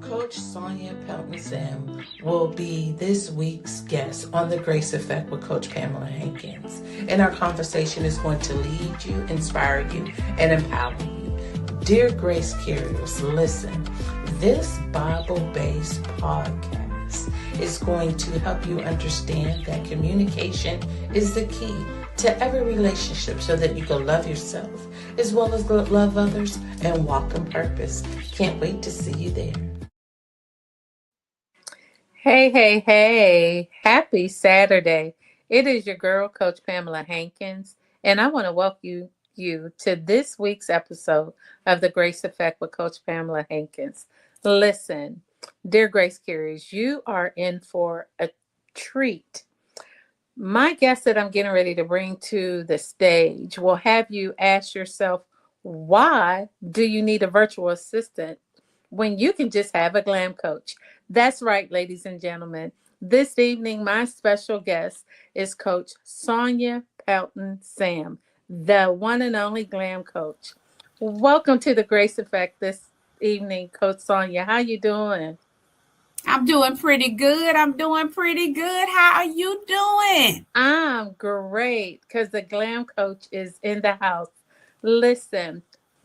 Coach Sonjia Pelton-Sam will be this week's guest on The Grace Effect with Coach Pamela Hankins. And our conversation is going to lead you, inspire you, and empower you. Dear Grace Carriers, listen, this Bible-based podcast is going to help you understand that communication is the key to every relationship so that you can love yourself as well as love others and walk in purpose. Can't wait to see you there. Hey, hey, hey. Happy Saturday. It is your girl, Coach Pamela Hankins, and I want to welcome you to this week's episode of The Grace Effect with Coach Pamela Hankins. Listen, dear Grace Carriers, you are in for a treat. My guest that I'm getting ready to bring to the stage will have you ask yourself, why do you need a virtual assistant when you can just have a glam coach? That's right, ladies and gentlemen. This evening, my special guest is Coach Sonjia Pelton-Sam, the one and only glam coach. Welcome to the Grace Effect this evening, Coach Sonjia. How you doing? I'm doing pretty good. How are you doing? I'm great because the glam coach is in the house. Listen,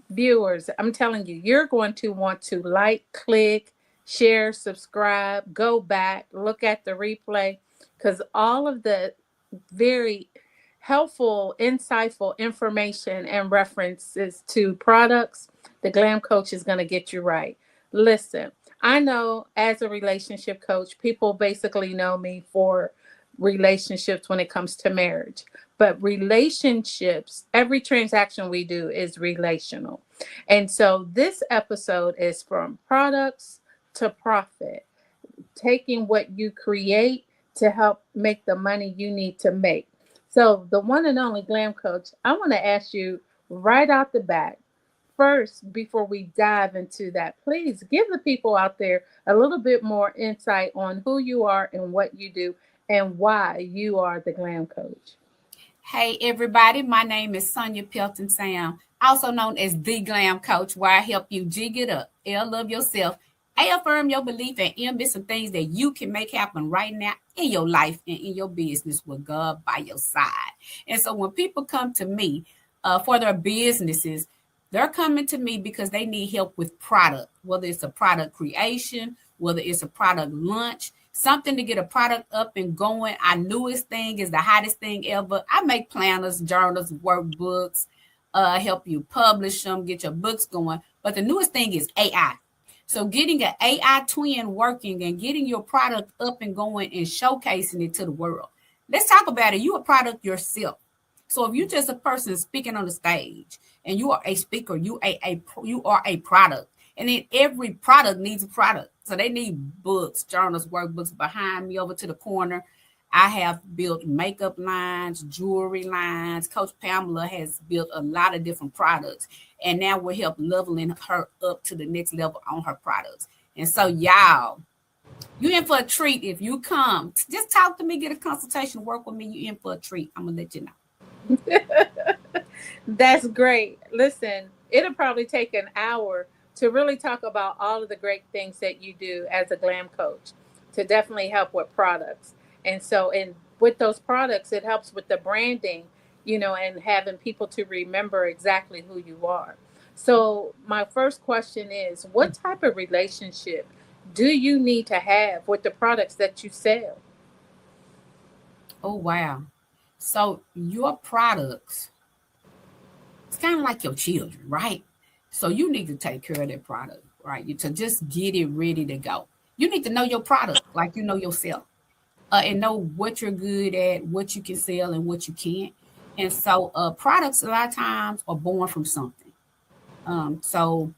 viewers, I'm telling you, you're going to want to like, click, share, subscribe, go back, look at the replay, because all of the very helpful, insightful information and references to products, the glam coach is going to get you right. Listen, I know as a relationship coach, people basically know me for relationships when it comes to marriage. But relationships, every transaction we do is relational. And so this episode is from products to profit, taking what you create to help make the money you need to make. So the one and only glam coach, I want to ask you right out the bat, first, before we dive into that, please give the people out there a little bit more insight on who you are and what you do and why you are the glam coach. Hey, everybody. My name is Sonjia Pelton-Sam, also known as the Glam Coach, where I help you jig it up, L, love yourself, A, affirm your belief, and M, be some things that you can make happen right now in your life and in your business with God by your side. And so when people come to me for their businesses, they're coming to me because they need help with product, whether it's a product creation, whether it's a product launch, something to get a product up and going. Our newest thing is the hottest thing ever. I make planners, journals, workbooks, help you publish them, get your books going. But the newest thing is AI. So getting an AI twin working and getting your product up and going and showcasing it to the world. Let's talk about it. You a product yourself. So if you're just a person speaking on the stage and you are a speaker, you are a product. And then every product needs a product. So they need books, journals, workbooks. Behind me over to the corner, I have built makeup lines, jewelry lines. Coach Pamela has built a lot of different products. And now we're help leveling her up to the next level on her products. And so y'all, you in for a treat if you come. Just talk to me, get a consultation, work with me. You in for a treat. I'm going to let you know. That's great. Listen, it'll probably take an hour to really talk about all of the great things that you do as a glam coach to definitely help with products. And so, and with those products, it helps with the branding, and having people to remember exactly who you are. So my first question is, what type of relationship do you need to have with the products that you sell? Oh, wow. So your products, it's kind of like your children, right? So you need to take care of that product, right? To just get it ready to go. You need to know your product like you know yourself, and know what you're good at, what you can sell and what you can't. And so products a lot of times are born from something. So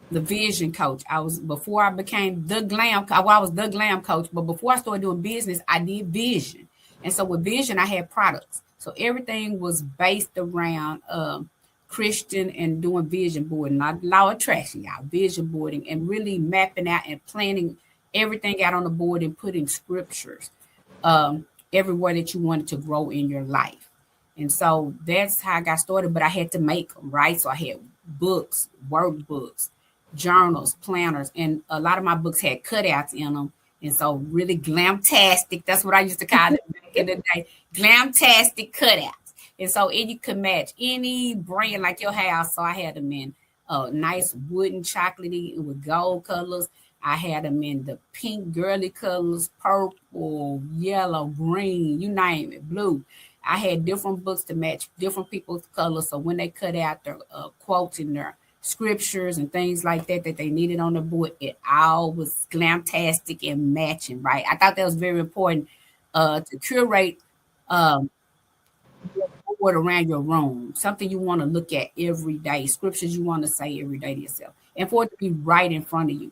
the vision coach, before I became the glam, I was the glam coach, but before I started doing business, I did vision. And so with vision, I had products. So everything was based around Christian and doing vision boarding, not law of attraction, y'all, vision boarding, and really mapping out and planning everything out on the board and putting scriptures everywhere that you wanted to grow in your life. And so that's how I got started, but I had to make them, right? So I had books, workbooks, journals, planners, and a lot of my books had cutouts in them. And so really glamtastic. That's what I used to call it back in the day. Glamtastic cutouts. And so you could match any brand like your house. So I had them in nice wooden chocolatey with gold colors. I had them in the pink girly colors, purple, yellow, green, you name it, blue. I had different books to match different people's colors. So when they cut out their quotes in their scriptures and things like that that they needed on the board, it all was glamtastic and matching, right? I thought that was very important to curate um, your board around your room, something you want to look at every day, scriptures you want to say every day to yourself, and for it to be right in front of you.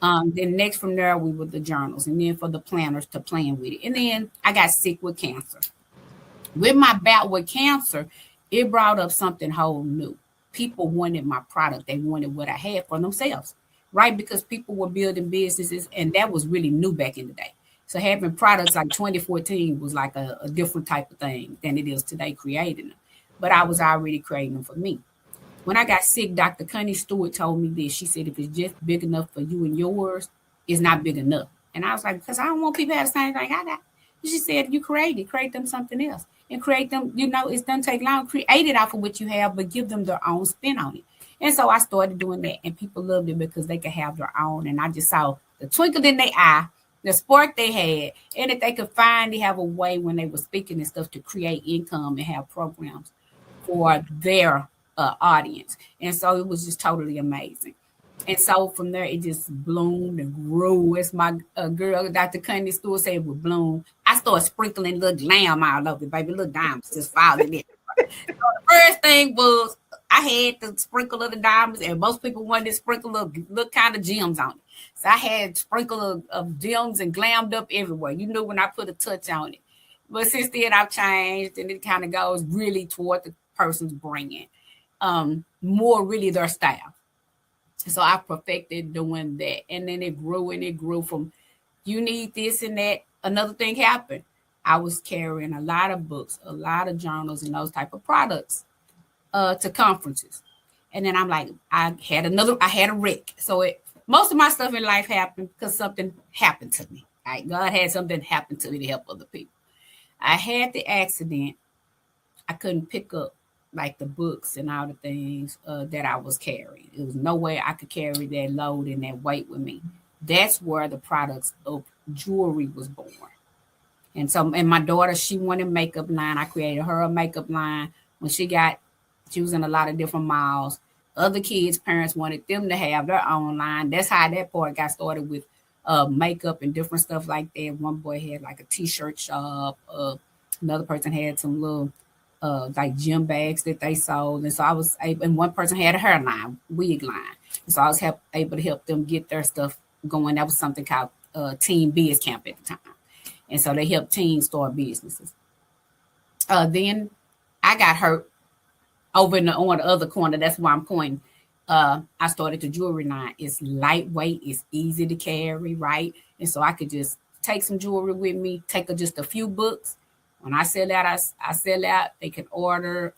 Then next from there, we were the journals, and then for the planners to plan with it. And then I got sick with cancer. With my bout with cancer, it brought up something whole new. People wanted my product. They wanted what I had for themselves, right? Because people were building businesses, and that was really new back in the day. So having products like 2014 was like a different type of thing than it is today creating them. But I was already creating them for me. When I got sick, Dr. Connie Stewart told me this. She said, if it's just big enough for you and yours, it's not big enough. And I was like, because I don't want people to have the same thing I got. She said, you create them something else. And create them, it doesn't take long. Create it off of what you have, but give them their own spin on it. And so I started doing that, and people loved it because they could have their own. And I just saw the twinkle in their eye, the spark they had, and that they could finally have a way when they were speaking and stuff to create income and have programs for their audience. And so it was just totally amazing. And so from there, it just bloomed and grew. As my girl, Dr. Connie Stewart said, it would bloom. I started sprinkling little glam all over it, baby. Little diamonds just falling in. So the first thing was I had the sprinkle of the diamonds, and most people wanted to sprinkle of little kind of gems on it. So I had sprinkle of gems and glammed up everywhere. You knew when I put a touch on it. But since then, I've changed, and it kind of goes really toward the person's bringing more really their style. So I perfected doing that. And then it grew and it grew from you need this and that. Another thing happened. I was carrying a lot of books, a lot of journals, and those type of products to conferences. And then I'm like, I had a wreck. So most of my stuff in life happened because something happened to me. Right? God had something happen to me to help other people. I had the accident. I couldn't pick up like the books and all the things that I was carrying. It was no way I could carry that load and that weight with me. That's where the products of jewelry was born. And my daughter, she wanted makeup line. I created her a makeup line. When she was in a lot of different malls. Other kids' parents wanted them to have their own line. That's how that part got started with makeup and different stuff like that. One boy had like a t-shirt shop. Another person had some little like gym bags that they sold. And so I was able, and one person had a hair line, wig line. And so I was able to help them get their stuff going. That was something called Teen Biz Camp at the time. And so they helped teens start businesses. Then I got hurt over on the other corner. That's why I'm pointing. I started the jewelry line. It's lightweight. It's easy to carry, right? And so I could just take some jewelry with me, take just a few books. When I sell out, I sell out. They can order.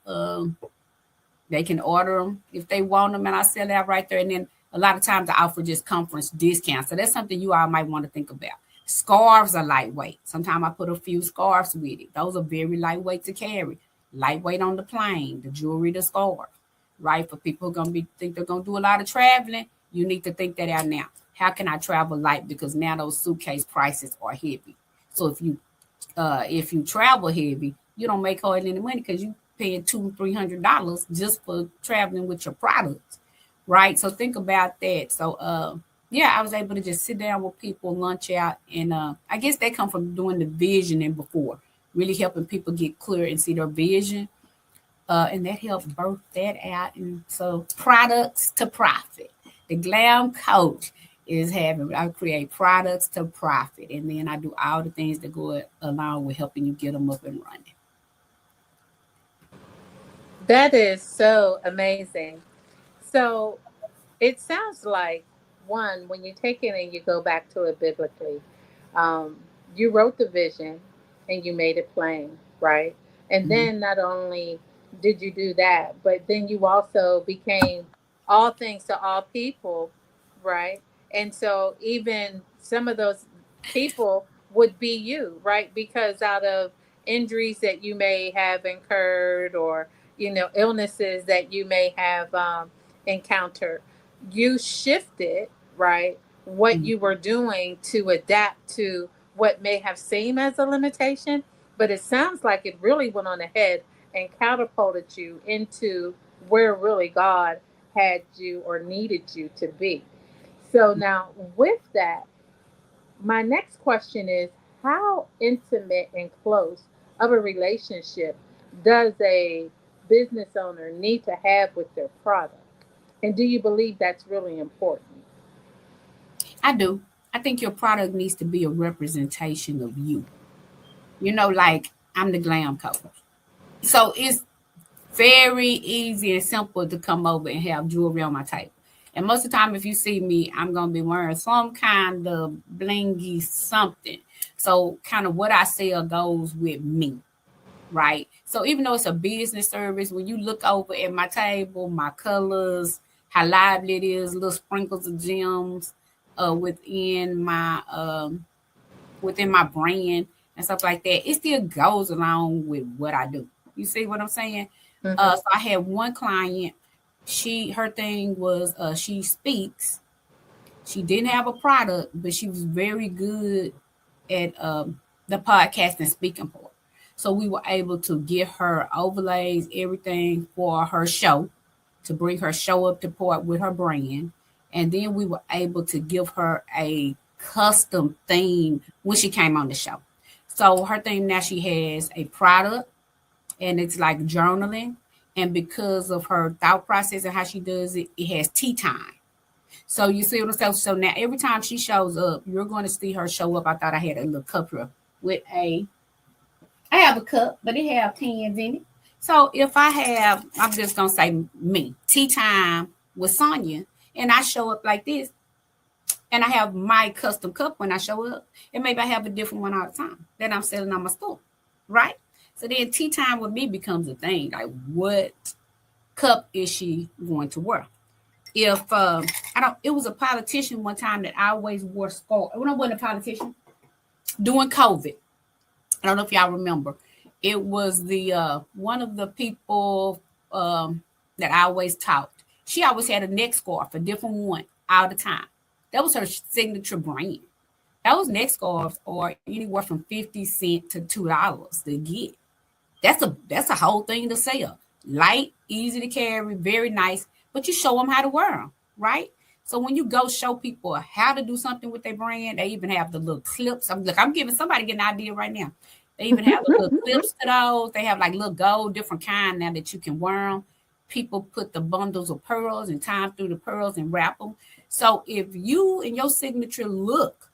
They can order them if they want them, and I sell out right there. And then a lot of times I offer just conference discounts. So that's something you all might want to think about. Scarves are lightweight. Sometimes I put a few scarves with it. Those are very lightweight to carry. Lightweight on the plane, the jewelry, the scarf, right? For people who are going to think they're going to do a lot of traveling, you need to think that out now. How can I travel light? Because now those suitcase prices are heavy. So if you travel heavy, you don't make hardly any money because you paying $200-$300 just for traveling with your products, right? So think about that. So yeah, I was able to just sit down with people, lunch out, and I guess that come from doing the visioning before, really helping people get clear and see their vision, and that helped birth that out. And so products to profit. The Glam Coach is I create products to profit, and then I do all the things that go along with helping you get them up and running. That is so amazing. So it sounds like one, when you take it and you go back to it biblically, um, you wrote the vision and you made it plain, right? And Mhm. then not only did you do that, but then you also became all things to all people right? And so even some of those people would be you, right? Because out of injuries that you may have incurred, or illnesses that you may have encountered, you shifted, right, what you were doing to adapt to what may have seemed as a limitation, but it sounds like it really went on ahead and catapulted you into where really God had you or needed you to be. So now with that, my next question is, how intimate and close of a relationship does a business owner need to have with their product? And do you believe that's really important? I do. I think your product needs to be a representation of you. Like I'm the glam coach. So it's very easy and simple to come over and have jewelry on my table. And most of the time, if you see me, I'm going to be wearing some kind of blingy something. So kind of what I sell goes with me, right? So even though it's a business service, when you look over at my table, my colors, how lively it is, little sprinkles of gems within my brand and stuff like that, it still goes along with what I do. You see what I'm saying? Mm-hmm. So I had one client. Her thing was she speaks. She didn't have a product, but she was very good at the podcast and speaking part. So we were able to get her overlays, everything for her show, to bring her show up to part with her brand. And then we were able to give her a custom theme when she came on the show. So her theme now, she has a product, and it's like journaling. And because of her thought process and how she does it, it has tea time. So you see what I'm saying? So now every time she shows up, you're going to see her show up. I thought I had a little cup here with I have a cup, but it have pens in it. So if I'm just going to say me, tea time with Sonjia, and I show up like this, and I have my custom cup when I show up, and maybe I have a different one all the time that I'm selling on my store, right? So then tea time with me becomes a thing. Like, what cup is she going to wear? If it was a politician one time that I always wore scarf. When I wasn't a politician, during COVID, I don't know if y'all remember. It was the one of the people that I always taught. She always had a neck scarf, a different one all the time. That was her signature brand. Those neck scarves are anywhere from 50 cents to $2 to get. That's a whole thing to sell. Light, easy to carry, very nice, but you show them how to wear them, right? So when you go show people how to do something with their brand, they even have the little clips. I'm giving somebody an idea right now. They even have the little clips to those. They have like little gold, different kind now that you can wear them. People put the bundles of pearls and tie them through the pearls and wrap them. So if you and your signature look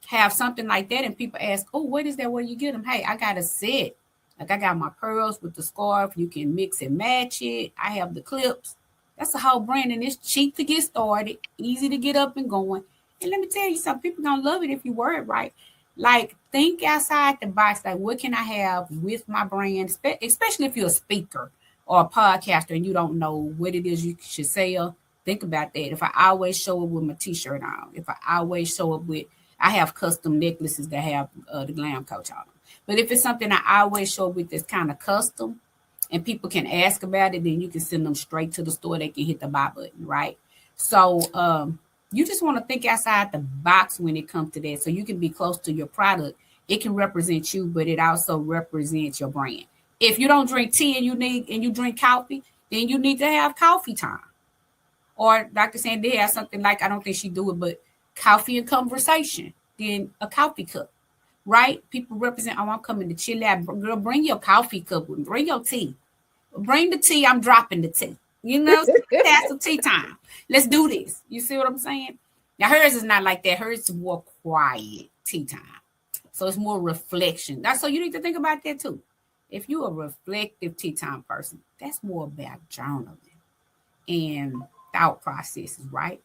have something like that, and people ask, "Oh, what is that? Where you get them?" Hey, I got a set. Like I got my pearls with the scarf. You can mix and match it. I have the clips. That's a whole brand, and it's cheap to get started, easy to get up and going. And let me tell you something, people gonna love it if you wear it right. Like, think outside the box. Like, what can I have with my brand? Especially if you're a speaker or a podcaster and you don't know what it is you should sell. Think about that. If I always show up with my t-shirt on, if I always show up with, I have custom necklaces that have the Glam Coach on them. But if it's something I always show up with that's kind of custom, and people can ask about it, then you can send them straight to the store. They can hit the buy button, right? So you just want to think outside the box when it comes to that, so you can be close to your product. It can represent you, but it also represents your brand. If you don't drink tea and you drink coffee, then you need to have coffee time. Or Dr. Sandy has something like, I don't think she do it, but coffee and conversation. Then a coffee cup, right? People represent, oh, I'm coming to chill out. Girl, bring your coffee cup with me. Bring your tea. Bring the tea. I'm dropping the tea. That's some tea time. Let's do this. You see what I'm saying? Now, hers is not like that. Hers is more quiet tea time. So it's more reflection. So you need to think about that too. If you're a reflective tea time person, that's more about journaling and thought processes, right?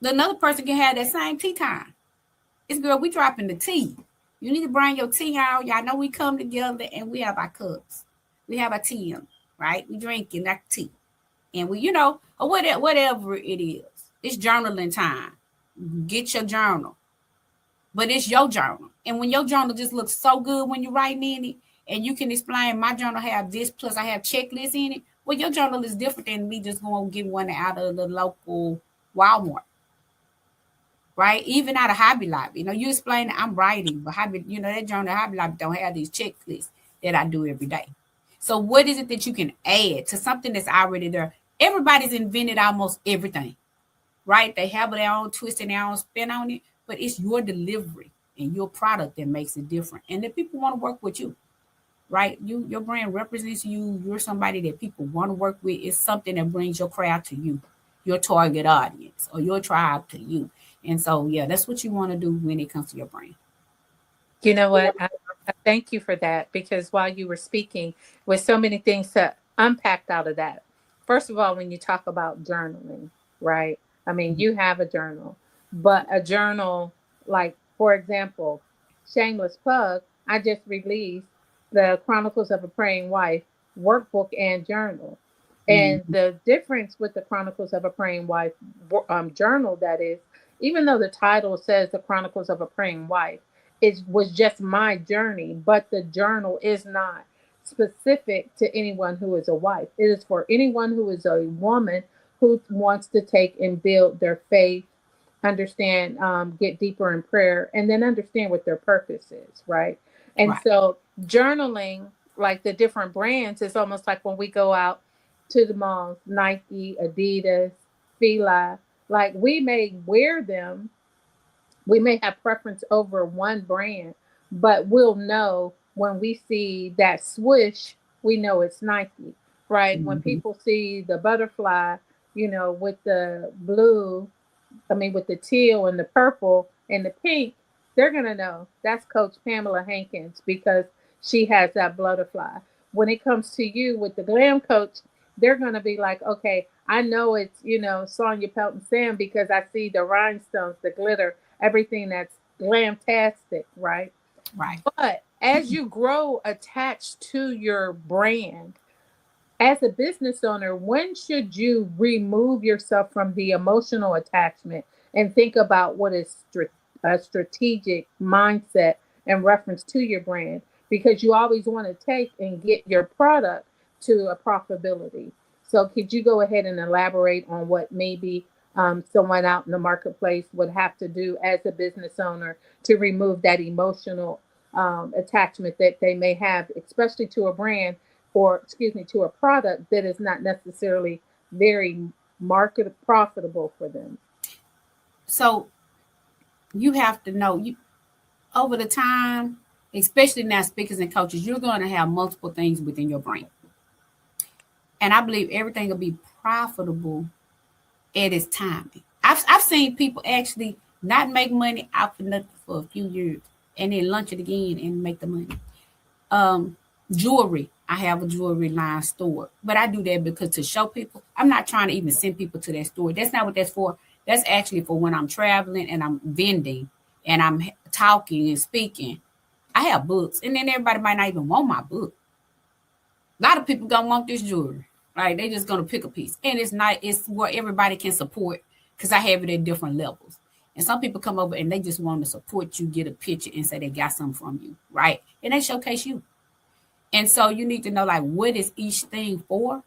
Another person can have that same tea time. It's, girl, we dropping the tea. You need to bring your tea out. Y'all know we come together and we have our cups. We have our tea in, right? We drinking that tea. And we, or whatever it is. It's journaling time. Get your journal. But it's your journal. And when your journal just looks so good when you're writing in it, and you can explain my journal have this, plus I have checklists in it. Well, your journal is different than me just going to get one out of the local Walmart. Right? Even out of Hobby Lobby. You explain I'm writing, but Hobby, that journal Hobby Lobby don't have these checklists that I do every day. So what is it that you can add to something that's already there? Everybody's invented almost everything, right? They have their own twist and their own spin on it, but it's your delivery and your product that makes it different. And that people want to work with you, right? Your brand represents you. You're somebody that people want to work with. It's something that brings your crowd to you, your target audience, or your tribe to you. And so, yeah, that's what you want to do when it comes to your brand. You know what? I thank you for that, because while you were speaking, with so many things to unpack out of that. First of all, when you talk about journaling, right? I mean, you have a journal, but a journal, like, for example, shameless plug, I just released the Chronicles of a Praying Wife workbook and journal. And the difference with the Chronicles of a Praying Wife journal, that is, even though the title says the Chronicles of a Praying Wife, it was just my journey, but the journal is not specific to anyone who is a wife. It is for anyone who is a woman who wants to take and build their faith, understand, get deeper in prayer, and then understand what their purpose is, right? And Right. so journaling, like the different brands, is almost like when we go out to the malls, Nike, Adidas, Fila, like we may wear them, we may have preference over one brand, but we'll know when we see that swoosh, we know it's Nike, right? When people see the butterfly, with the blue, with the teal and the purple and the pink, they're going to know that's Coach Pamela Hankins because she has that butterfly. When it comes to you with the Glam Coach, they're going to be like, okay, I know it's, Sonjia Pelton-Sam because I see the rhinestones, the glitter, everything that's glamtastic, right? Right. But as you grow attached to your brand, as a business owner, when should you remove yourself from the emotional attachment and think about what is a strategic mindset in reference to your brand? Because you always want to take and get your product to a profitability. So, could you go ahead and elaborate on what maybe someone out in the marketplace would have to do as a business owner to remove that emotional attachment that they may have, especially to a brand, or excuse me, to a product that is not necessarily very market profitable for them? So you have to know, over the time, especially now speakers and coaches, you're going to have multiple things within your brain. And I believe everything will be profitable at its timing. I've seen people actually not make money out of nothing for a few years and then launch it again and make the money. Jewelry. I have a jewelry line store, but I do that because to show people, I'm not trying to even send people to that store. That's not what that's for. That's actually for when I'm traveling and I'm vending and I'm talking and speaking. I have books, and then everybody might not even want my book. A lot of people gonna want this jewelry, right? They just gonna pick a piece, and it's not. It's where everybody can support because I have it at different levels. And some people come over and they just want to support you, get a picture, and say they got something from you, right? And they showcase you. And so you need to know, like, what is each thing for?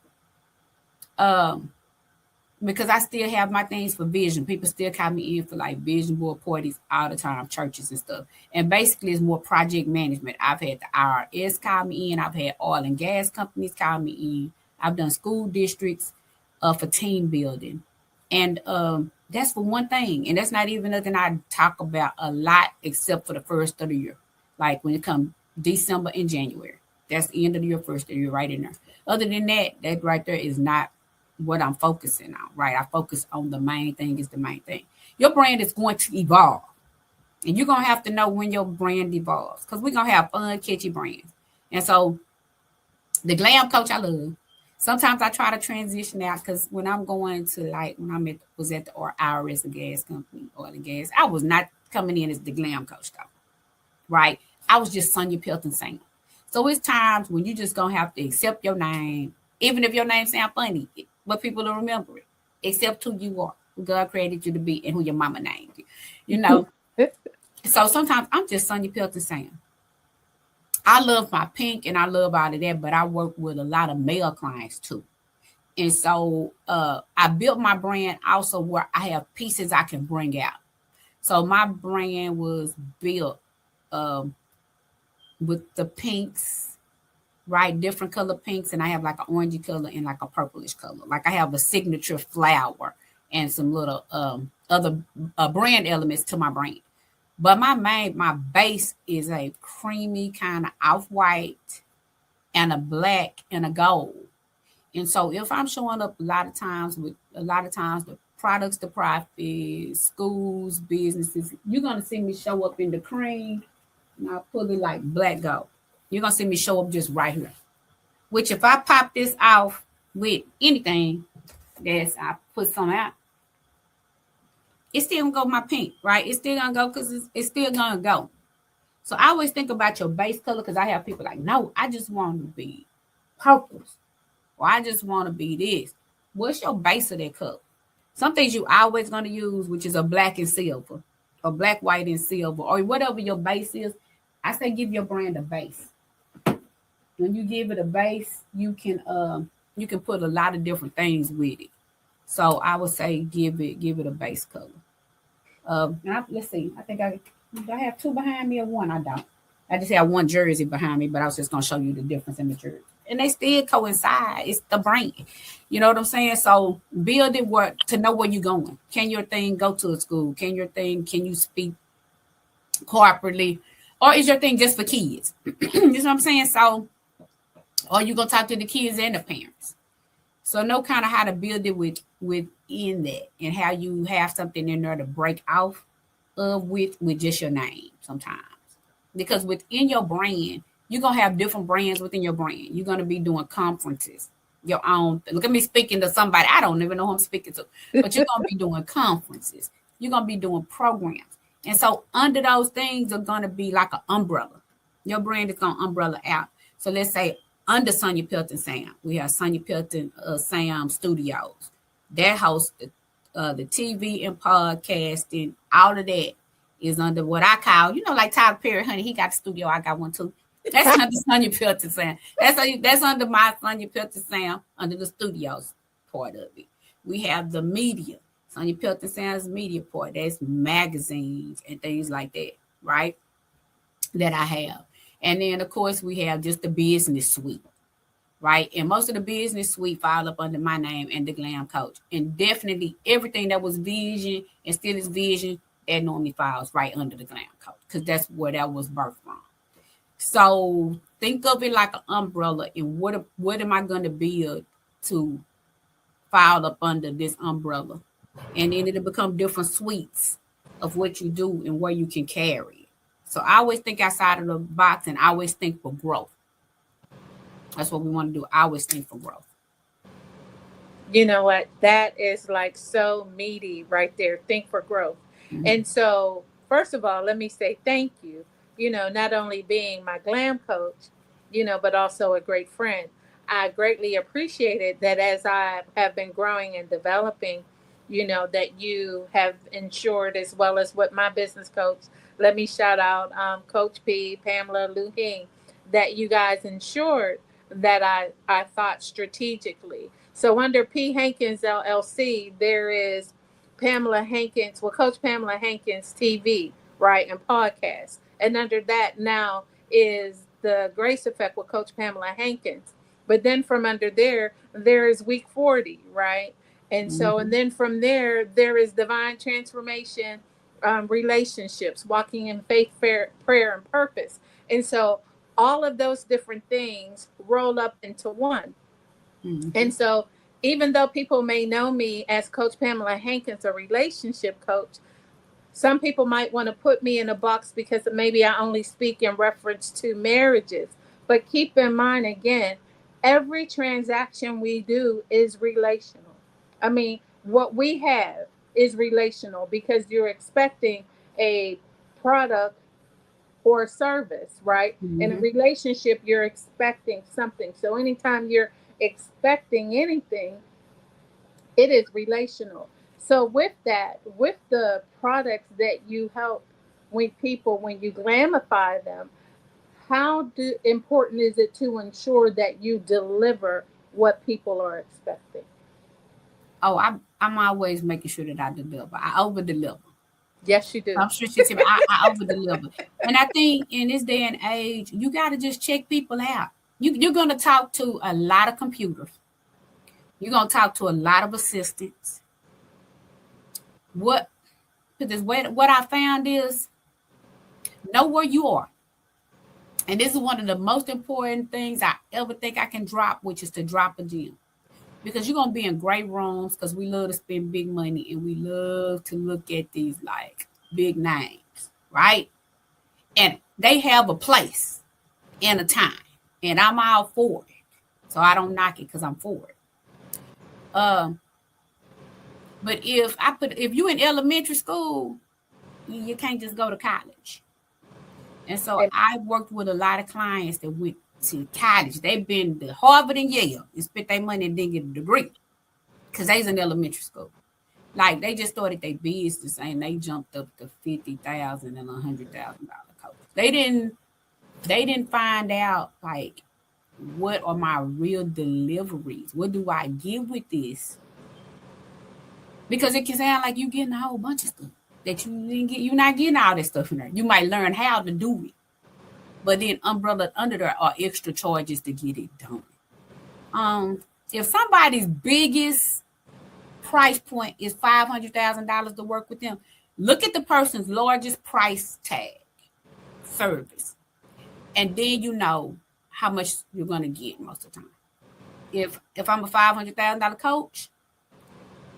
Because I still have my things for vision. People still call me in for like vision board parties all the time, churches and stuff. And basically, it's more project management. I've had the IRS call me in. I've had oil and gas companies call me in. I've done school districts for team building. And that's for one thing. And that's not even nothing I talk about a lot except for the first of the year. Like when it comes December and January. That's the end of the year, first of the year, right in there. Other than that, that right there is not what I'm focusing on, right? I focus on the main thing is the main thing. Your brand is going to evolve. And you're going to have to know when your brand evolves because we're going to have fun, catchy brands. And so the Glam Coach I love. Sometimes I try to transition out because when I'm going to when I was at the IRS, a gas company, oil and gas, I was not coming in as the Glam Coach though, right? I was just Sonjia Pelton-Sam. So it's times when you just going to have to accept your name, even if your name sounds funny, but people don't remember it, accept who you are. who God created you to be, and who your mama named you. You know. So sometimes I'm just Sonjia Pelton-Sam. I love my pink and I love all of that, but I work with a lot of male clients too. And so I built my brand also where I have pieces I can bring out. So my brand was built um, with the pinks, right? Different color pinks, and I have like an orangey color and like a purplish color. Like I have a signature flower and some little other brand elements to my brand. But my base is a creamy kind of off-white and a black and a gold. And so if I'm showing up a lot of times the products, the profits, schools, businesses, you're gonna see me show up in the cream and I'll pull it like black gold. You're gonna see me show up just right here. Which if I pop this off with anything that's I put some out, it's still gonna go my pink, right? It's still gonna go because it's still gonna go. So I always think about your base color because I have people like, no, I just want to be purples, or I just want to be this. What's your base of that color? Some things you always gonna use, which is a black and silver, or black, white, and silver, or whatever your base is. I say give your brand a base. When you give it a base, you can put a lot of different things with it. So I would say give it a base color. Let's see. I think do I have two behind me or one? I don't. I just have one jersey behind me, but I was just gonna show you the difference in the jersey. And they still coincide. It's the brand. You know what I'm saying? So build it to know where you're going. Can your thing go to a school? Can you speak corporately? Or is your thing just for kids? You know what I'm saying? So, or you gonna talk to the kids and the parents. So know kind of how to build it within that and how you have something in there to break off of with just your name sometimes. Because within your brand, you're gonna have different brands within your brand. You're gonna be doing conferences, your own. Look at me speaking to somebody. I don't even know who I'm speaking to, but you're gonna be doing conferences. You're gonna be doing programs. And so under those things are gonna be like an umbrella. Your brand is gonna umbrella out. So let's say under Sonjia Pelton-Sam, we have Sonjia Pelton-Sam Studios. That hosts the TV and podcasting. All of that is under what I call, like Tyler Perry, honey, he got a studio. I got one too. That's under Sonjia Pelton-Sam. That's under my Sonjia Pelton-Sam, under the studios part of it. We have the media. Sonjia Pelton-Sam's media part. That's magazines and things like that, right? That I have. And then, of course, we have just the business suite, right? And most of the business suite fall up under my name and the Glam Coach. And definitely everything that was vision and still is vision, that normally falls right under the Glam Coach because that's where that was birthed from. So think of it like an umbrella and what am I going to build to fall up under this umbrella? And then it'll become different suites of what you do and where you can carry it. So I always think outside of the box and I always think for growth. That's what we want to do. I always think for growth. You know what? That is like so meaty right there. Think for growth. Mm-hmm. And so, first of all, let me say thank you. Not only being my glam coach, but also a great friend. I greatly appreciated that as I have been growing and developing, that you have ensured, as well as with my business coach, let me shout out Coach Pamela Hankins, that you guys ensured that I thought strategically. So under P. Hankins LLC, there is Pamela Hankins, Coach Pamela Hankins TV, right, and podcast. And under that now is the Grace Effect with Coach Pamela Hankins. But then from under there is Week 40, right? And so, and then from there is Divine Transformation, relationships, walking in faith, prayer, and purpose. And so all of those different things roll up into one. Mm-hmm. And so even though people may know me as Coach Pamela Hankins, a relationship coach, some people might want to put me in a box because maybe I only speak in reference to marriages. But keep in mind, again, every transaction we do is relational. I mean, what we have is relational because you're expecting a product or a service, right? Mm-hmm. In a relationship, you're expecting something. So anytime you're expecting anything, it is relational. So with that, with the products that you help when people, when you glamify them, how important is it to ensure that you deliver what people are expecting? Oh, I'm always making sure that I deliver. I over deliver. Yes, you do. I'm sure she tell me I over deliver. And I think in this day and age, you got to just check people out. You're going to talk to a lot of computers. You're going to talk to a lot of assistants. What I found is know where you are. And this is one of the most important things I ever think I can drop, which is to drop a gem. Because you're going to be in great rooms because we love to spend big money and we love to look at these like big names, right? And they have a place and a time. And I'm all for it. So I don't knock it because I'm for it. But if you in elementary school, you can't just go to college. And so I worked with a lot of clients that went to college. They've been to Harvard and Yale and spent their money and didn't get a degree because they was in elementary school. Like they just started their business and they jumped up to $50,000 and $100,000 coach. They didn't find out like what are my real deliveries? What do I give with this? Because it can sound like you're getting a whole bunch of stuff that you didn't get. You're not getting all that stuff in there. You might learn how to do it, but then umbrella under there are extra charges to get it done. If somebody's biggest price point is $500,000 to work with them, look at the person's largest price tag service, and then you know how much you're going to get most of the time. If I'm a $500,000 coach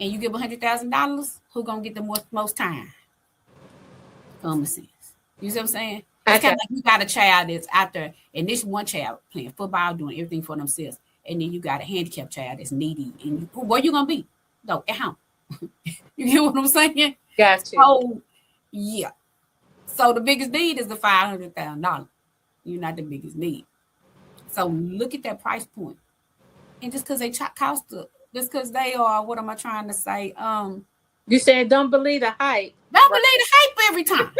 and you give $100,000, who's going to get the most time? Common sense. You see what I'm saying? It's kind of like you got a child that's out there, and this one child playing football, doing everything for themselves, and then you got a handicapped child that's needy, and where you going to be? No, at home. You get what I'm saying? Gotcha. So, yeah. So the biggest need is the $500,000. You're not the biggest need. So look at that price point. And just because they cost just because they are, what am I trying to say? You said don't believe the hype. Don't believe the hype every time.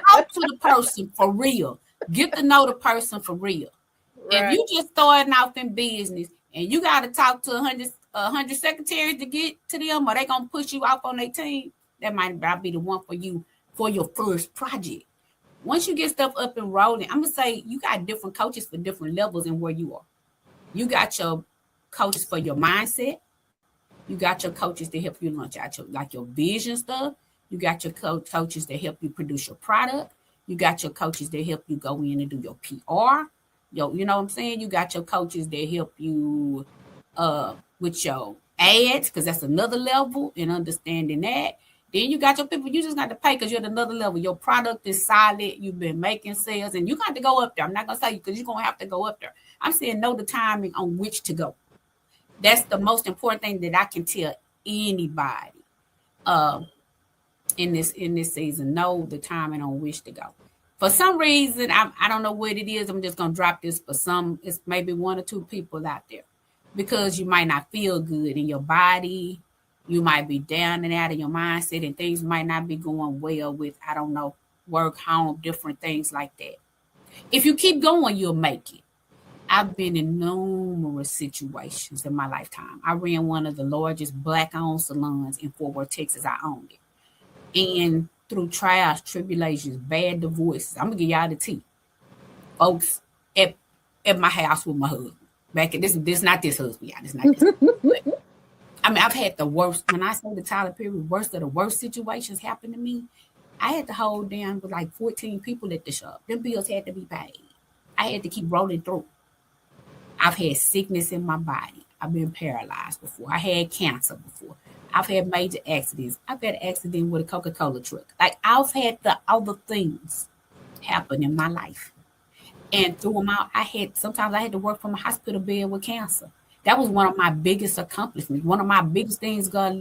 Talk to the person for real. Get to know the person for real. Right. If you just starting off in business and you got to talk to 100 secretaries to get to them, or they gonna push you off on their team, that might not be the one for you for your first project. Once you get stuff up and rolling, I'm gonna say you got different coaches for different levels and where you are. You got your coaches for your mindset. You got your coaches to help you launch out your vision stuff. You got your coaches that help you produce your product. You got your coaches that help you go in and do your PR. You know what I'm saying? You got your coaches that help you with your ads, because that's another level and understanding that. Then you got your people you just got to pay because you're at another level. Your product is solid. You've been making sales and you got to go up there. I'm not going to say you because you're going to have to go up there. I'm saying know the timing on which to go. That's the most important thing that I can tell anybody in this season. Know the timing on which to go. For some reason, I don't know what it is. I'm just going to drop this for some. It's maybe one or two people out there because you might not feel good in your body. You might be down and out of your mindset and things might not be going well with, I don't know, work, home, different things like that. If you keep going, you'll make it. I've been in numerous situations in my lifetime. I ran one of the largest Black-owned salons in Fort Worth, Texas. I owned it. And through trials, tribulations, bad divorces, I'm going to give y'all the tea. Folks, at my house with my husband. Back at this not this husband, y'all. This not this husband. I mean, I've had the worst, when I say the Tyler Perry, worst of the worst situations happen to me. I had to hold down with like 14 people at the shop. Them bills had to be paid. I had to keep rolling through. I've had sickness in my body. I've been paralyzed before. I had cancer before. I've had major accidents. I've had an accident with a Coca-Cola truck. Like, I've had the other things happen in my life. And through them out, sometimes I had to work from a hospital bed with cancer. That was one of my biggest accomplishments. One of my biggest things God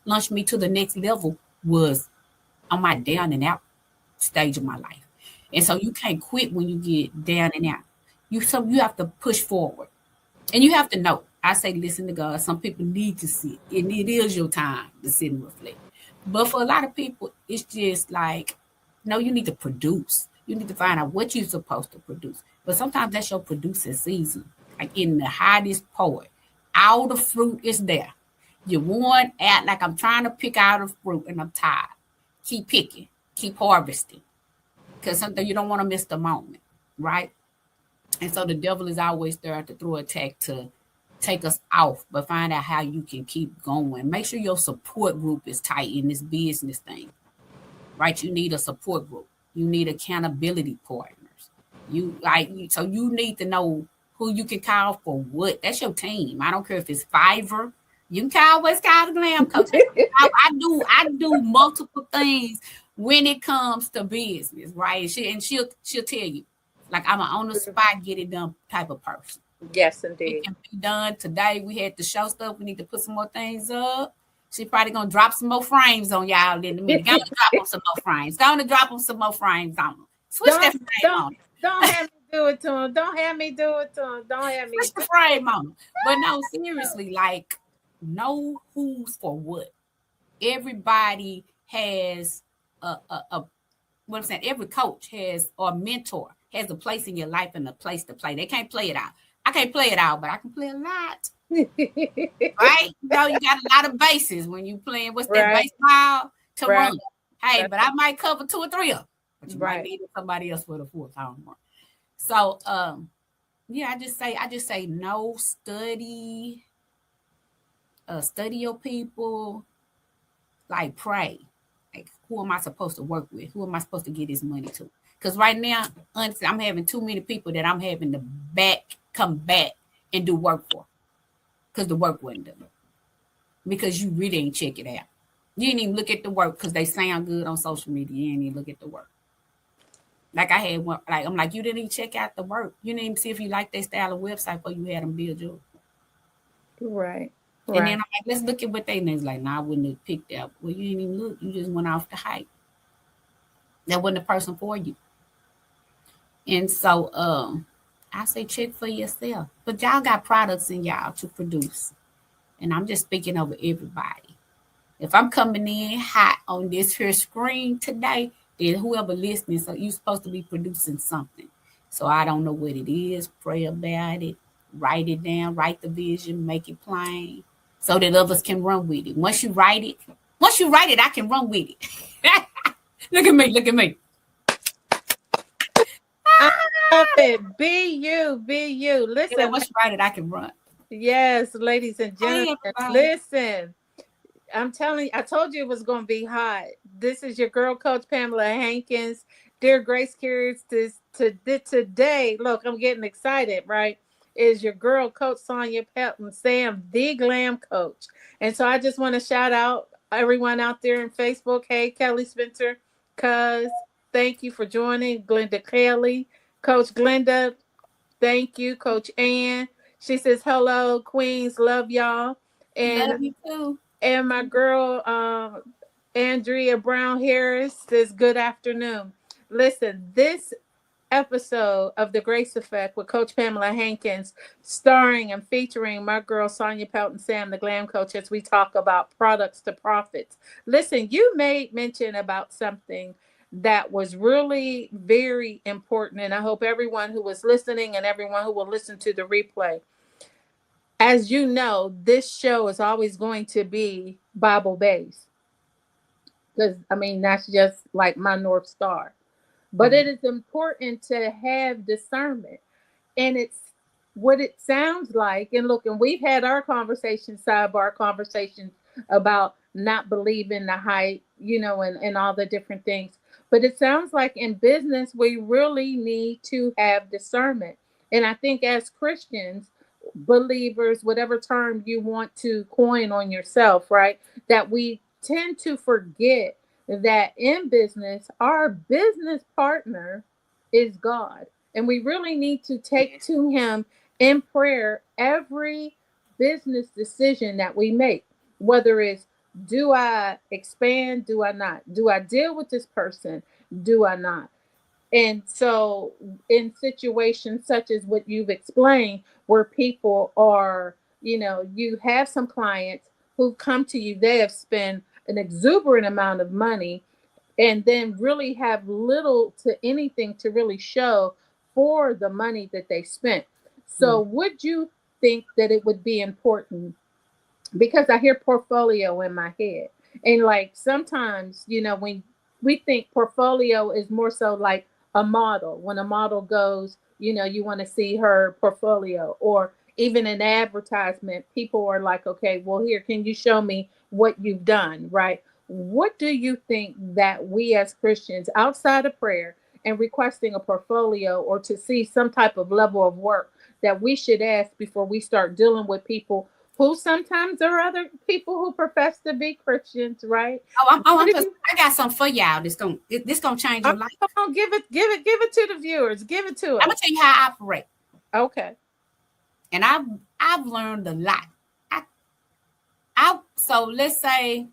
launched me to the next level was on my down and out stage of my life. And so you can't quit when you get down and out. You have to push forward. And you have to know. I say listen to God. Some people need to sit, and it is your time to sit and reflect. But for a lot of people, it's just like, no, you need to produce. You need to find out what you're supposed to produce. But sometimes that's your producing season. Like in the hottest part, all the fruit is there. You want at like I'm trying to pick out a fruit and I'm tired. Keep picking, keep harvesting, because sometimes you don't want to miss the moment, right? And so the devil is always there to throw attack to take us off, but find out how you can keep going. Make sure your support group is tight in this business thing, right? You need a support group. You need accountability partners. So you need to know who you can call for what. That's your team. I don't care if it's Fiverr. You can always call the glam coach. I do multiple things when it comes to business, right? And she'll tell you, like, I'm an on the spot, get it done type of person. Yes, It indeed. can be done today. We had to show stuff. We need to put some more things up. She probably gonna drop some more frames on y'all in a minute. Gonna drop them some more frames. Gonna drop them some more frames on them. Switch that frame on. Don't have me do it to him. Don't have me do it to him. Don't have me. Switch the frame on them. But no, seriously, like, know who's for what. Everybody has what I'm saying. Every coach has or mentor has a place in your life and a place to play. They can't play it out. I can't play it out, but I can play a lot. Right? You know, you got a lot of bases when you playing. What's that baseball to run? Hey, but I might cover 2 or 3 of them. But you might need somebody else for the 4th. I don't know. So yeah, I just say no, study your people, like pray. Like, who am I supposed to work with? Who am I supposed to get this money to? Because right now, honestly, I'm having too many people that I'm having to come back and do work for. Because the work wasn't done. Because you really ain't check it out. You didn't even look at the work because they sound good on social media. You didn't even look at the work. Like I had one, like I'm like, you didn't even check out the work. You didn't even see if you like their style of website before you had them build yours. Right. And then I'm like, let's look at what they names. Like, I wouldn't have picked that. Well, you didn't even look. You just went off the hype. That wasn't the person for you. And so I say check for yourself. But y'all got products in y'all to produce. And I'm just speaking over everybody. If I'm coming in hot on this here screen today, then whoever listening, so you're supposed to be producing something. So I don't know what it is. Pray about it. Write it down. Write the vision. Make it plain so that others can run with it. Once you write it, I can run with it. Look at me. I love it. Be you. Listen. Once you write it, I can run. Yes, ladies and gentlemen, listen. I'm telling you, I told you it was going to be hot. This is your girl, Coach Pamela Hankins. Dear Grace Carriers, today, look, I'm getting excited, right? Is your girl, Coach Sonjia Pelton-Sam, the Glam Coach. And so I just want to shout out everyone out there in Facebook. Hey, Kelly Spencer, cuz, thank you for joining. Glenda Kelly, Coach Glenda, thank you. Coach Ann, she says, hello, Queens, love y'all. And love you too. And my girl, Andrea Brown Harris says, good afternoon. Listen, this episode of The Grace Effect with Coach Pamela Hankins, starring and featuring my girl, Sonjia Pelton-Sam, the Glam Coach, as we talk about products to profits. Listen, you made mention about something that was really very important, and I hope everyone who was listening and everyone who will listen to the replay, as you know, this show is always going to be Bible-based. Because, I mean, that's just like my North Star. But it is important to have discernment. And it's what it sounds like. And look, and we've had our sidebar conversations about not believing the hype, and all the different things. But it sounds like in business, we really need to have discernment. And I think as Christians, believers, whatever term you want to coin on yourself, right, that we tend to forget that in business, our business partner is God. And we really need to take to him in prayer every business decision that we make, whether it's, do I expand? Do I not? Do I deal with this person? Do I not? And so in situations such as what you've explained, where people are you have some clients who come to you, they have spent an exuberant amount of money and then really have little to anything to really show for the money that they spent. So, would you think that it would be important? Because I hear portfolio in my head. And like sometimes, when we think portfolio is more so like a model, when a model goes, you want to see her portfolio, or even an advertisement, people are like, okay, well, here, can you show me what you've done, right? What do you think that we as Christians, outside of prayer and requesting a portfolio or to see some type of level of work, that we should ask before we start dealing with people who sometimes are other people who profess to be Christians, right? I got something for y'all. This gonna change your life. Come on, give it to the viewers. Give it to us. I'm gonna tell you how I operate. Okay. And I've learned a lot. So let's say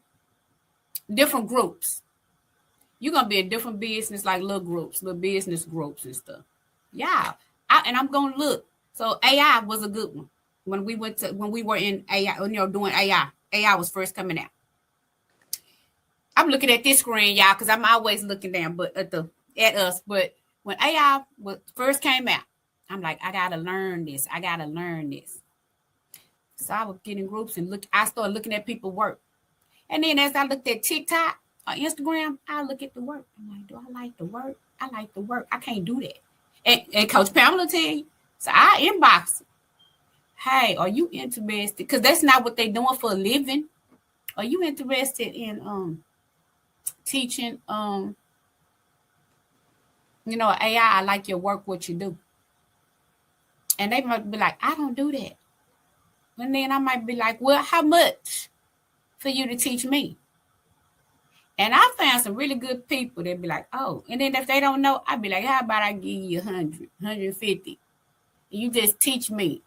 different groups. You're gonna be in different business, like little business groups and stuff. Yeah. And I'm gonna look. So AI was a good one. When we were in AI, doing AI. AI was first coming out. I'm looking at this screen, y'all, because I'm always looking down, but at us. But when AI first came out, I'm like, I gotta learn this. So I would get in groups and I started looking at people work. And then as I looked at TikTok or Instagram, I look at the work. I'm like, do I like the work? I like the work. I can't do that. And Coach Pamela tell you. So I inbox it. Hey, are you interested? Because that's not what they're doing for a living. Are you interested in teaching AI? I like your work, what you do. And they might be like, I don't do that. And then I might be like, well, how much for you to teach me? And I found some really good people. They'd be like, oh. And then if they don't know, I'd be like, how about I give you 100, 150? You just teach me.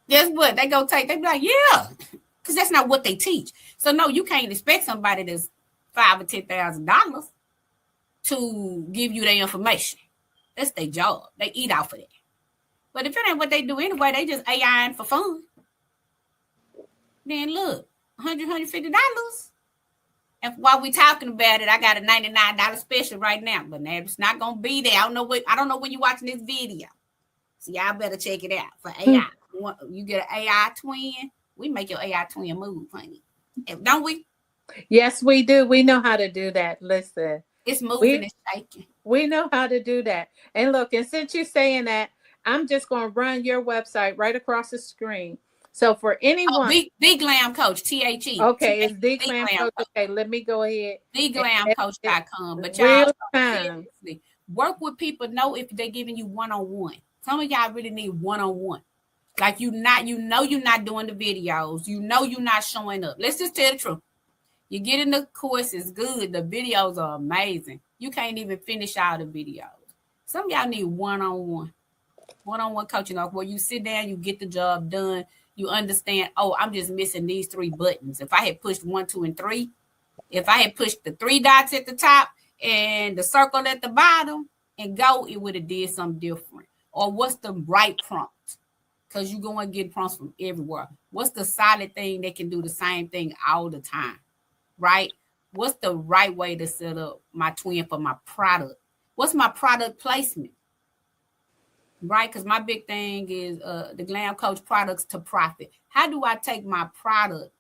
Guess what? They be like, yeah. Because that's not what they teach. So no, you can't expect somebody that's $5,000 or $10,000 to give you their information. That's their job. They eat off of that. But if it ain't what they do anyway, they just AIing for fun. Then look, $100, $150. And while we talking about it, I got a $99 special right now. But now it's not gonna be there. I don't know when you're watching this video. So y'all better check it out for AI. You get an AI twin, we make your AI twin move, honey. Don't we? Yes, we do. We know how to do that. Listen. It's moving and shaking. We know how to do that. And look, and since you're saying that, I'm just going to run your website right across the screen. So for anyone, The Glam Coach, THE. Okay, it's The Glam Coach. Okay, let me go ahead. TheGlamCoach.com. But y'all seriously work with people. Know if they're giving you one-on-one. Some of y'all really need one-on-one. Like you're not doing the videos. You're not showing up. Let's just tell the truth. You get in the course, it's good. The videos are amazing. You can't even finish all the videos. Some of y'all need one-on-one coaching, where you sit down, you get the job done. You understand, oh, I'm just missing these 3 buttons. If I had pushed 1, 2, and 3, if I had pushed the 3 dots at the top and the circle at the bottom and go, it would have did something different. Or what's the right prompt? Because you're going to get prompts from everywhere. What's the solid thing that can do the same thing all the time? Right? What's the right way to set up my twin for my product? What's my product placement? Right? Because my big thing is the Glam Coach products to profit. How do I take my product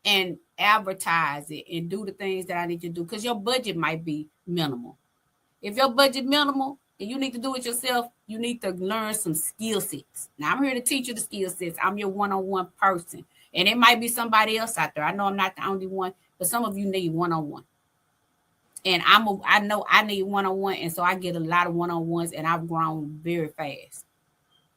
and advertise it and do the things that I need to do? Because your budget might be minimal. If your budget minimal and you need to do it yourself, you need to learn some skill sets. Now, I'm here to teach you the skill sets. I'm your one-on-one person. And it might be somebody else out there. I know I'm not the only one, but some of you need one-on-one. And I know I need one-on-one, and so I get a lot of one-on-ones, and I've grown very fast,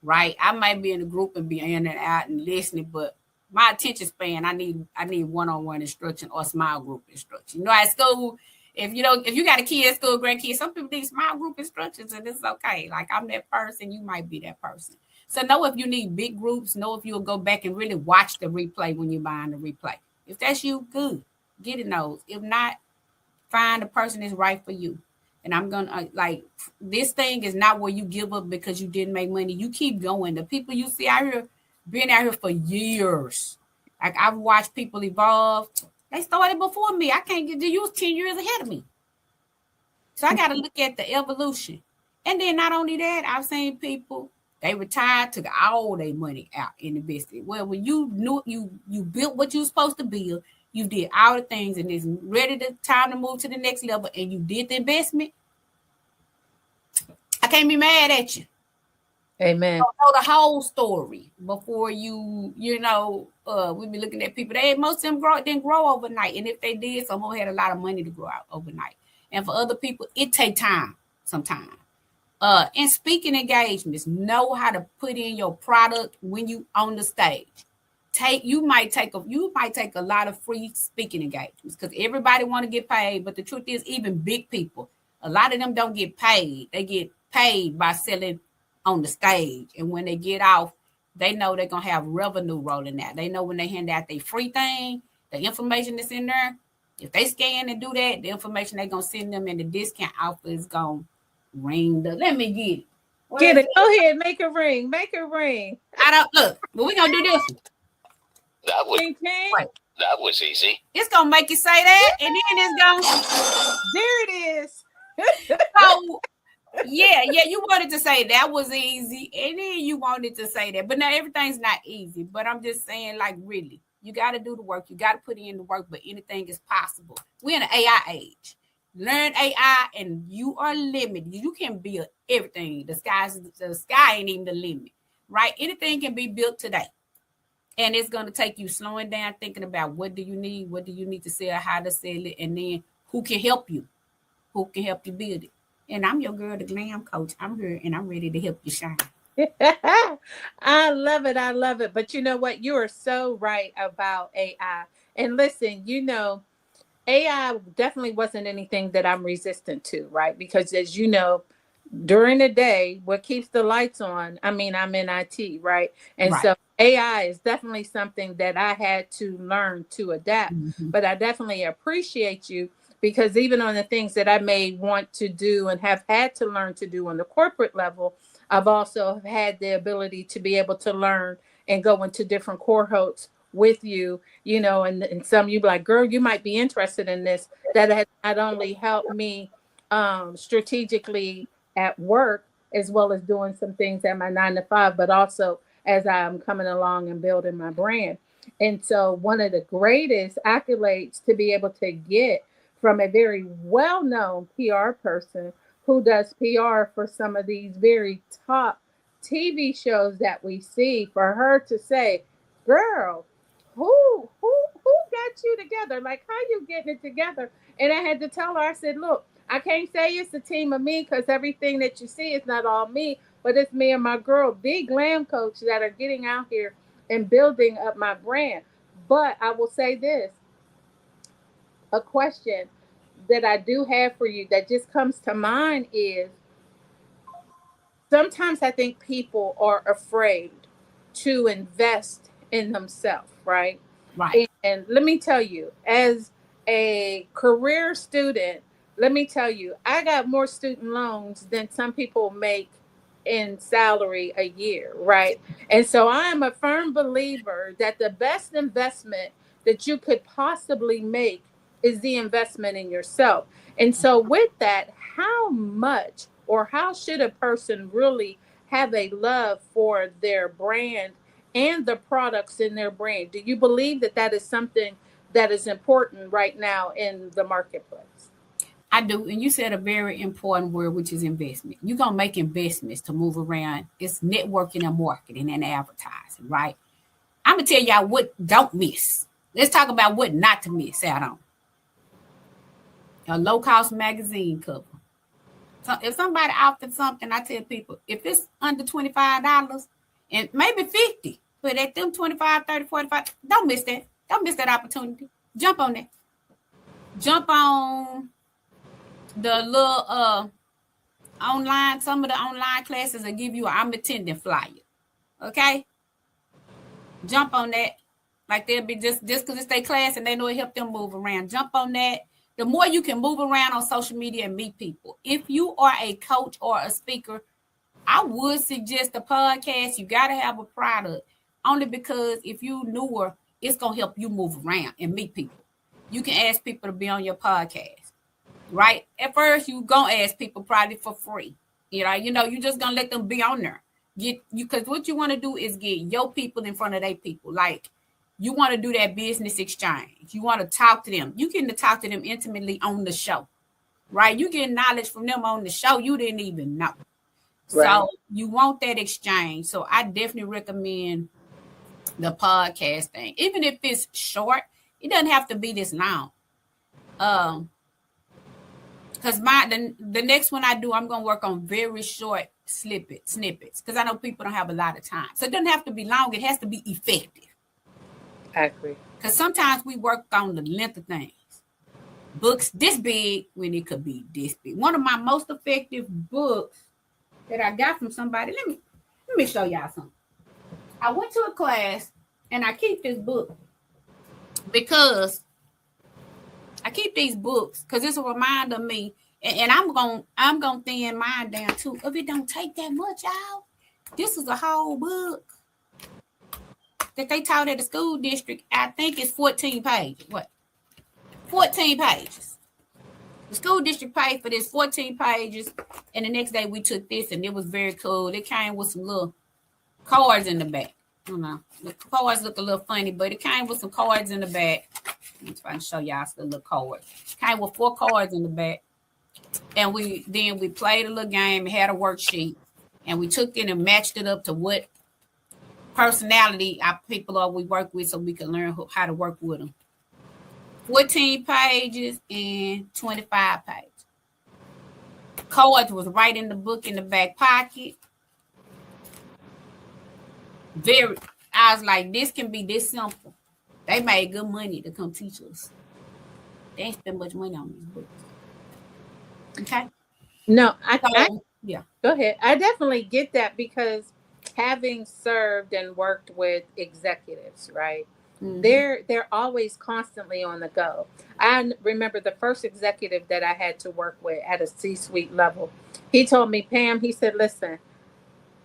right? I might be in a group and be in and out and listening, but my attention span, I need one-on-one instruction or small group instruction. At school, if you got a kid at school, grandkids, some people need small group instructions, and it's okay. Like I'm that person, you might be that person. So know if you need big groups, know if you'll go back and really watch the replay when you're buying the replay. If that's you, good. Get in those. If not, find the person that's right for you. And I'm going to, this thing is not where you give up because you didn't make money. You keep going. The people you see out here, been out here for years. Like I've watched people evolve. They started before me. I can't get to you 10 years ahead of me. So I got to look at the evolution. And then not only that, I've seen people, they retired, took all their money out and invested. Well, when you knew you built what you were supposed to build, you did all the things and it's ready to time to move to the next level and you did the investment, I can't be mad at you. Amen. So know the whole story before you know, we be looking at people. Most of them didn't grow overnight. And if they did, some of them had a lot of money to grow out overnight. And for other people, it take time sometimes. And speaking engagements, know how to put in your product when you on the stage. You might take a lot of free speaking engagements because everybody want to get paid. But the truth is, even big people, a lot of them don't get paid. They get paid by selling on the stage. And when they get off, they know they're going to have revenue rolling out. They know when they hand out their free thing, the information that's in there, if they scan and do that, the information they're going to send them and the discount offer is going to ring. Let me get it. Get it. Go ahead. Make it ring. Make it ring. I don't look, but we're going to do this one. That was easy. It's going to make you say that, and then it's going to... There it is. So, yeah, you wanted to say that was easy, and then you wanted to say that. But now everything's not easy. But I'm just saying, like, really, you got to do the work. You got to put in the work, but anything is possible. We're in an AI age. Learn AI, and you are limited. You can build everything. The sky ain't even the limit, right? Anything can be built today. And it's going to take you slowing down, thinking about what do you need to sell, how to sell it, and then who can help you build it. And I'm your girl, the Glam Coach. I'm here, and I'm ready to help you shine. I love it. But you know what? You are so right about AI. And listen, you know, AI definitely wasn't anything that I'm resistant to, right? Because as you know, during the day, what keeps the lights on, I'm in IT, right? And right. So AI is definitely something that I had to learn to adapt. Mm-hmm. But I definitely appreciate you because even on the things that I may want to do and have had to learn to do on the corporate level, I've also had the ability to be able to learn and go into different cohorts with you, you know, and some you be like, girl, you might be interested in this. That has not only helped me strategically at work, as well as doing some things at my 9 to 5, but also as I'm coming along and building my brand. And so one of the greatest accolades to be able to get from a very well-known PR person who does PR for some of these very top TV shows that we see, for her to say, girl, who got you together? Like, how you getting it together? And I had to tell her, I said, look, I can't say it's a team of me because everything that you see is not all me, but it's me and my girl, the Glam Coach, that are getting out here and building up my brand. But I will say this, a question that I do have for you that just comes to mind is, sometimes I think people are afraid to invest in themselves, right? Right. And let me tell you, as a career student, let me tell you, I got more student loans than some people make in salary a year, right? And so I am a firm believer that the best investment that you could possibly make is the investment in yourself. And so with that, how much or how should a person really have a love for their brand and the products in their brand? Do you believe that that is something that is important right now in the marketplace? I do. And you said a very important word, which is investment. You're going to make investments to move around. It's networking and marketing and advertising, right? I'm going to tell y'all what don't miss. Let's talk about what not to miss out on. A low-cost magazine cover. So if somebody offered something, I tell people, if it's under $25 and maybe $50, but at them 25, 30, 45, don't miss that. Don't miss that opportunity. Jump on that. Jump on the little online, some of the online classes will give you I'm attending flyer. Okay? Jump on that. Like they'll be just because it's their class and they know it help them move around. Jump on that. The more you can move around on social media and meet people. If you are a coach or a speaker, I would suggest a podcast. You got to have a product. only because if you newer, it's going to help you move around and meet people. You can ask people to be on your podcast, right? At first, you going to ask people probably for free. You just going to let them be on there. Because what you want to do is get your people in front of their people. Like, you want to do that business exchange. You want to talk to them. You get to talk to them intimately on the show, right? You get knowledge from them on the show you didn't even know. Right. So you want that exchange. So I definitely recommend the podcast thing. Even if it's short, it doesn't have to be this long. Because the next one I do, I'm going to work on very short snippets. Because I know people don't have a lot of time. So it doesn't have to be long. It has to be effective. I agree. Because sometimes we work on the length of things. Books this big when it could be this big. One of my most effective books that I got from somebody. Let me show y'all something. I went to a class and I keep this book because I keep these books because it's a reminder of me, and I'm gonna thin mine down too. If it don't take that much out, this is a whole book that they taught at the school district. I think it's 14 pages. What? 14 pages. The school district paid for this 14 pages, and the next day we took this, and it was very cool. It came with some little cards in the back. I don't know. The cards look a little funny, but it came with some cards in the back. I'm trying to show y'all the little cards. It came with 4 cards in the back, and we played a little game, had a worksheet, and we took it and matched it up to what personality our people are we work with, so we can learn how to work with them. 14 pages and 25 pages. Cards was right in the book in the back pocket. I was like, this can be this simple. They made good money to come teach us. They ain't spend much money on these books. Okay? No, yeah. Go ahead. I definitely get that because having served and worked with executives, right? Mm-hmm. They're always constantly on the go. I remember the first executive that I had to work with at a C-suite level. He told me, Pam, he said, listen,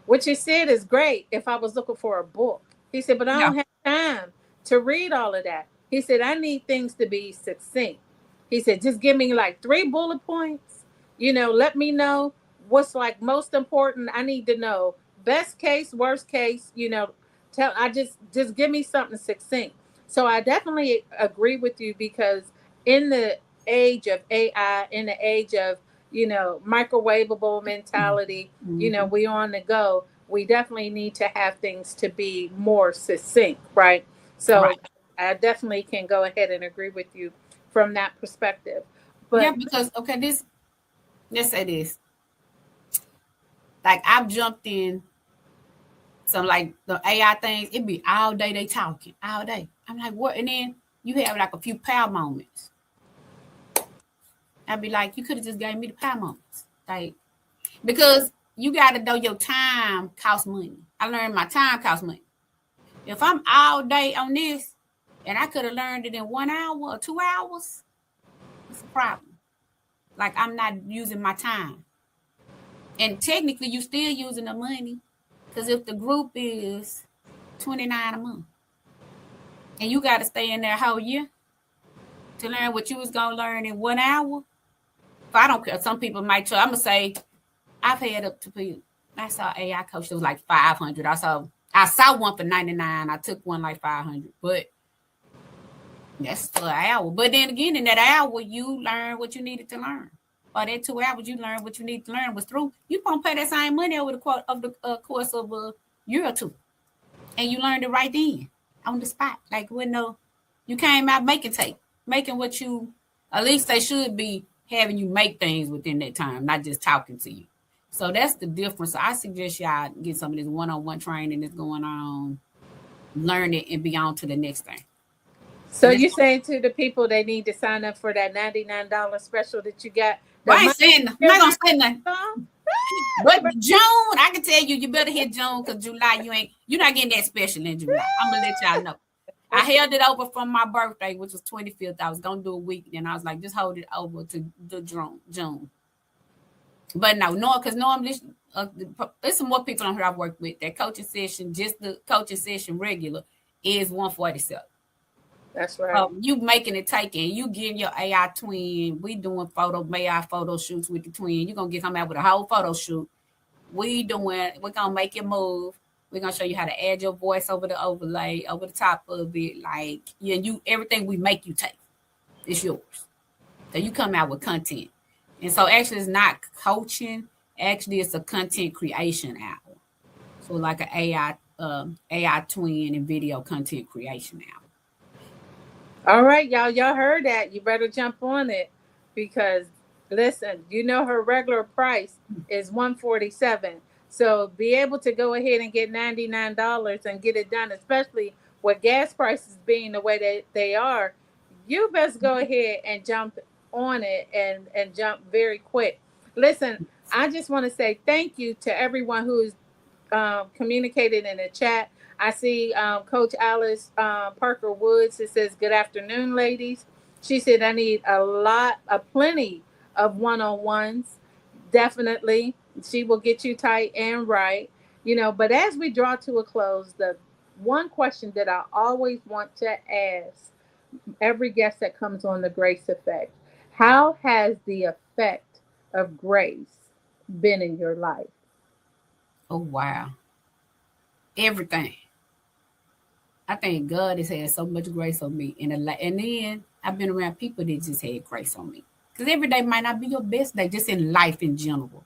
what you said is great if I was looking for a book. He said, but I don't have time to read all of that. He said, I need things to be succinct. He said, just give me like 3 bullet points. Let me know what's like most important. I need to know best case, worst case, just give me something succinct. So I definitely agree with you because in the age of AI, in the age of, microwavable mentality, mm-hmm. We on the go, we definitely need to have things to be more succinct, right? So right. I definitely can go ahead and agree with you from that perspective. But yeah, because, okay, let's say this. Like I've jumped in some like the AI things, it be all day they talking, all day. I'm like, what? And then you have like a few power moments. I'd be like, you could have just gave me the power moments. Like, because you got to know your time costs money. I learned my time costs money. If I'm all day on this and I could have learned it in 1 hour or 2 hours, it's a problem. Like I'm not using my time. And technically you still using the money. Because if the group is $29 a month and you got to stay in there a whole year to learn what you was going to learn in 1 hour, if I don't care, some people might try. I'm going to say, I've had up to people. I saw AI coach that was like 500. I saw one for 99. I took one like 500, but that's still an hour. But then again, in that hour, you learn what you needed to learn. Or that 2 hours, you learned what you need to learn was through. You gonna pay that same money over the course of a year or two, and you learned it right then on the spot. Like you came out making what you. At least they should be having you make things within that time, not just talking to you. So that's the difference. So I suggest y'all get some of this one-on-one training that's going on, learn it, and be on to the next thing. So you're saying to the people they need to sign up for that $99 special that you got? Well, I'm not gonna say nothing. But June, I can tell you better hit June because July you're not getting that special in July. I'm gonna let y'all know. I held it over from my birthday, which was 25th. I was gonna do a week, and I was like, just hold it over to the June. But no, because normally there's some more people on here I've worked with. That coaching session, just the coaching session regular, is 147. That's right. You making it taking. You getting your AI twin. We doing AI photo shoots with the twin. You're gonna come out with a whole photo shoot. We're gonna make it move. We're gonna show you how to add your voice over the overlay, over the top of it. Like you everything we make you take, it's yours. So you come out with content. And so actually it's not coaching, actually it's a content creation hour. So like an AI twin and video content creation hour. All right, y'all heard that. You better jump on it, because listen, her regular price is $147. So be able to go ahead and get $99 and get it done, especially with gas prices being the way that they are. You best go ahead and jump on it and jump very quick. Listen, I just want to say thank you to everyone who's communicated in the chat. I see Coach Alice Parker Woods. It says, "Good afternoon, ladies." She said, "I need plenty of one-on-ones. Definitely, she will get you tight and right. But as we draw to a close, the one question that I always want to ask every guest that comes on the Grace Effect: how has the effect of grace been in your life?" Oh, wow. Everything. I think God has had so much grace on me. And then I've been around people that just had grace on me. Because every day might not be your best day, just in life in general.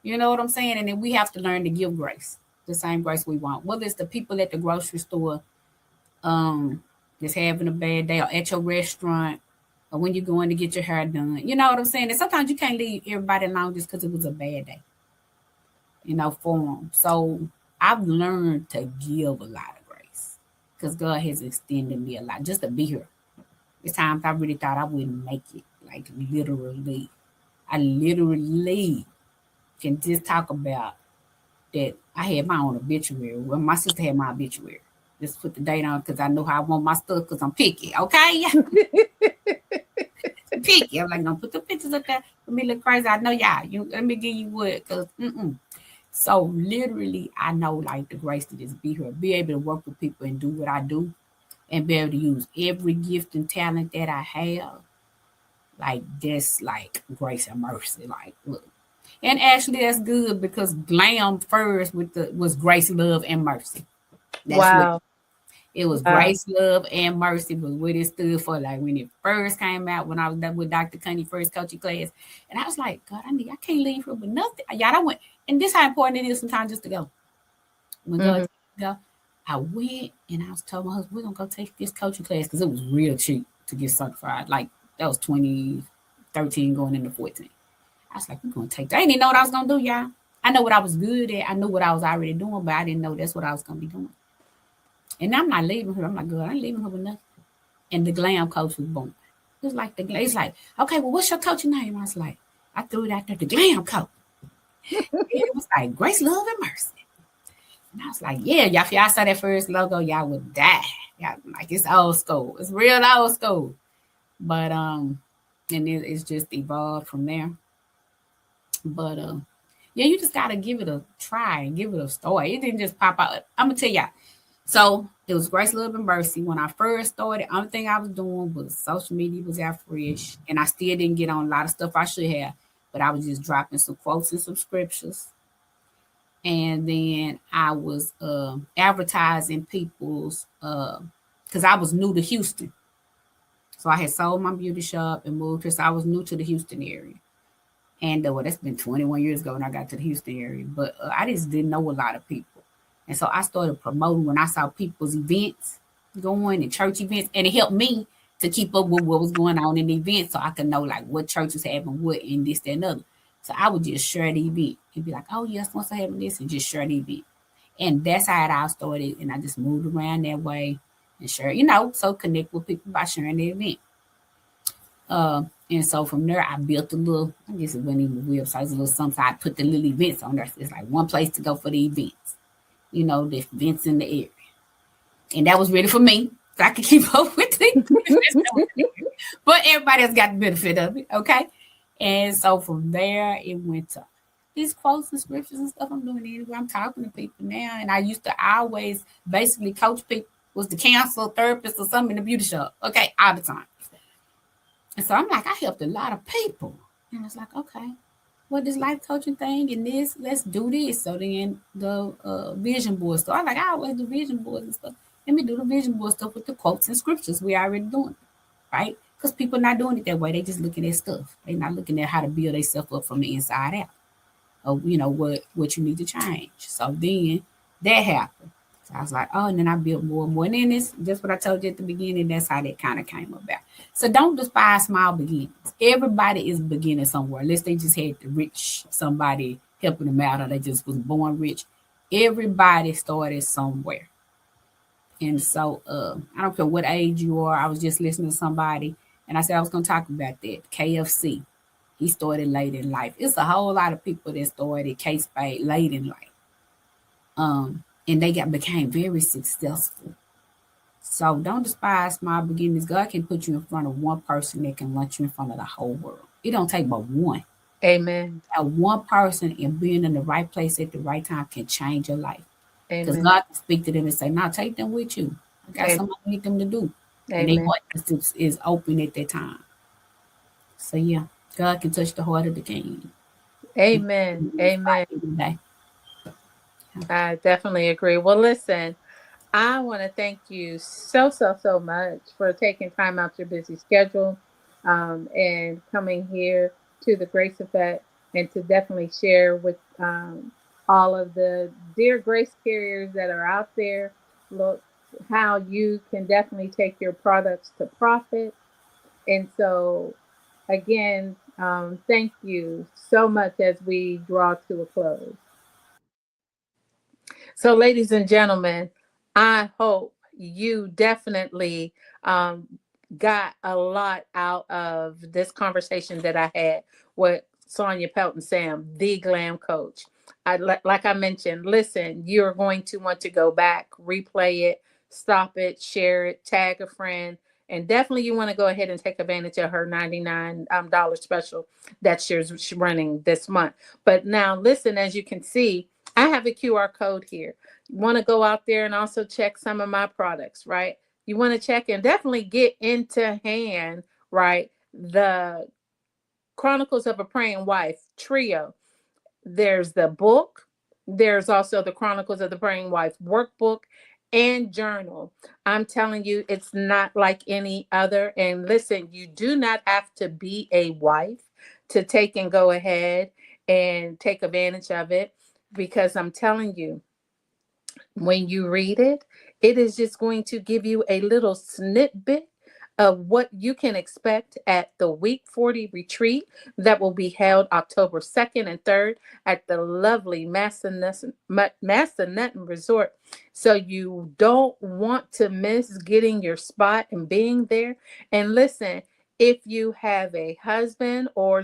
You know what I'm saying? And then we have to learn to give grace, the same grace we want. Whether it's the people at the grocery store just having a bad day, or at your restaurant, or when you're going to get your hair done. You know what I'm saying? And sometimes you can't leave everybody alone just because it was a bad day, for them. So I've learned to give a lot of grace, because God has extended me a lot just to be here. There's times I really thought I wouldn't make it, like literally. I literally can just talk about that I had my own obituary. Well, my sister had my obituary. Just put the date on because I know how I want my stuff, because I'm picky, okay? Picky. I'm like, don't put the pictures up there for me look crazy. I know y'all. Let me give you what, because So literally, I know like the grace to just be here, be able to work with people and do what I do, and be able to use every gift and talent that I have. Like that's like grace and mercy. Like look. And actually that's good, because glam first was grace, love, and mercy. That's wow. What it was. Wow. Grace, love, and mercy was what it stood for. Like when it first came out, when I was done with Dr. Connie first coaching class, and I was like, God, I can't leave here with nothing. Y'all, I went, and this how important it is sometimes just to go. When God go, I went and I was told my husband, we're gonna go take this coaching class, because it was real cheap to get certified. Like that was 2013 going into 14. I was like, we're gonna take that. I didn't even know what I was gonna do, y'all. I know what I was good at. I knew what I was already doing, but I didn't know that's what I was gonna be doing. And I'm not leaving her. I'm like, girl, I ain't leaving her with nothing. And the glam coach was born. It's like it's like, okay, well, what's your coaching name? I was like, I threw it out there, the glam coach. It was like Grace, Love, and Mercy. And I was like, yeah, y'all, if y'all saw that first logo, y'all would die. Y'all, like it's old school. It's real old school. But and it's just evolved from there. But yeah, you just gotta give it a try and give it a story. It didn't just pop out. I'm gonna tell y'all. So it was Grace, Love, and Mercy. When I first started, the only thing I was doing was social media was out fresh, and I still didn't get on a lot of stuff I should have, but I was just dropping some quotes and some scriptures. And then I was advertising people's, because I was new to Houston. So I had sold my beauty shop and moved here, so I was new to the Houston area. And well, that's been 21 years ago when I got to the Houston area, but I just didn't know a lot of people. And so I started promoting when I saw people's events going and church events, and it helped me to keep up with what was going on in the event, so I could know like what church was having what and this, that, and other. So I would just share the event and be like, oh, yes, once I having this, and just share the event. And that's how it all started. And I just moved around that way and share, so connect with people by sharing the event. And so from there, I built a little, I guess it wasn't even a website, it was a little something. I put the little events on there. So it's like one place to go for the events. The events in the area. And that was really for me, so I could keep up with it. But everybody else got the benefit of it, okay? And so from there, it went to these quotes and scriptures and stuff I'm doing anyway. I'm talking to people now. And I used to always basically coach people, was the counselor, therapist, or something in the beauty shop. Okay, all the time. And so I'm like, I helped a lot of people. And I was like, okay, well, this life coaching thing and this, let's do this. So then the vision board stuff. I like, I always do vision boards and stuff. Let me do the vision board stuff with the quotes and scriptures. We already doing it, right? Because people not doing it that way. They just looking at stuff. They not looking at how to build themselves up from the inside out. Or what you need to change. So then that happened. So I was like, oh, and then I built more and more. And then it's just what I told you at the beginning. That's how that kind of came about. So don't despise small beginnings. Everybody is beginning somewhere, unless they just had the rich somebody helping them out, or they just was born rich. Everybody started somewhere. And so I don't care what age you are. I was just listening to somebody, and I said I was going to talk about that. KFC. He started late in life. It's a whole lot of people that started K-Spade late in life. And they became very successful. So don't despise small beginnings. God can put you in front of one person that can launch you in front of the whole world. It don't take but one. Amen. One person and being in the right place at the right time can change your life. Because God can speak to them and say, "Now take them with you. I got something I need them to do." Amen. And their heart is open at that time. So yeah, God can touch the heart of the king. Amen. Amen. I definitely agree. Well, listen, I want to thank you so much for taking time out your busy schedule and coming here to the Grace Effect, and to definitely share with all of the dear grace carriers that are out there, look how you can definitely take your products to profit. And so again, thank you so much as we draw to a close. So, ladies and gentlemen, I hope you definitely got a lot out of this conversation that I had with Sonjia Pelton-Sam, the glam coach. Like I mentioned, listen, you're going to want to go back, replay it, stop it, share it, tag a friend. And definitely you want to go ahead and take advantage of her $99 special that she's running this month. But now listen, as you can see, I have a QR code here. You want to go out there and also check some of my products, right? You want to check and definitely get into hand, right? The Chronicles of a Praying Wife trio. There's the book. There's also the Chronicles of the Praying Wife workbook and journal. I'm telling you, it's not like any other. And listen, you do not have to be a wife to take and go ahead and take advantage of it, because I'm telling you, when you read it, it is just going to give you a little snippet of what you can expect at the Week 40 retreat that will be held October 2nd and 3rd at the lovely Massanutten Resort. So you don't want to miss getting your spot and being there. And listen, if you have a husband or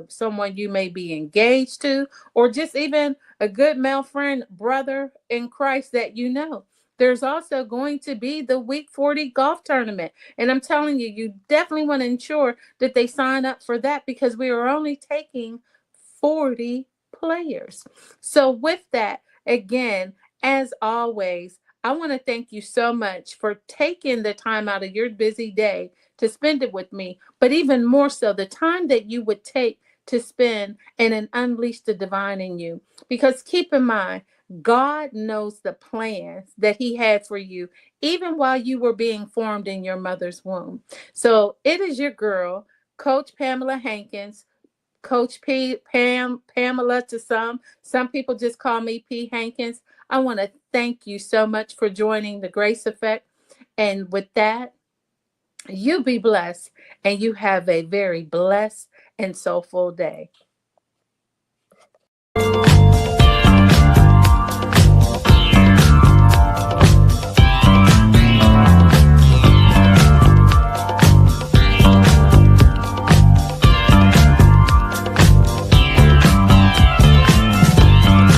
someone you may be engaged to, or just even a good male friend, brother in Christ that you know, there's also going to be the Week 40 golf tournament. And I'm telling you, you definitely want to ensure that they sign up for that, because we are only taking 40 players. So with that, again, as always, I want to thank you so much for taking the time out of your busy day to spend it with me, but even more so, the time that you would take to spend and unleash the divine in you. Because keep in mind, God knows the plans that he had for you, even while you were being formed in your mother's womb. So it is your girl, Coach Pamela Hankins, Coach Pamela to some. Some people just call me P. Hankins. I want to thank you so much for joining the Grace Effect. And with that, you be blessed, and you have a very blessed and soulful day.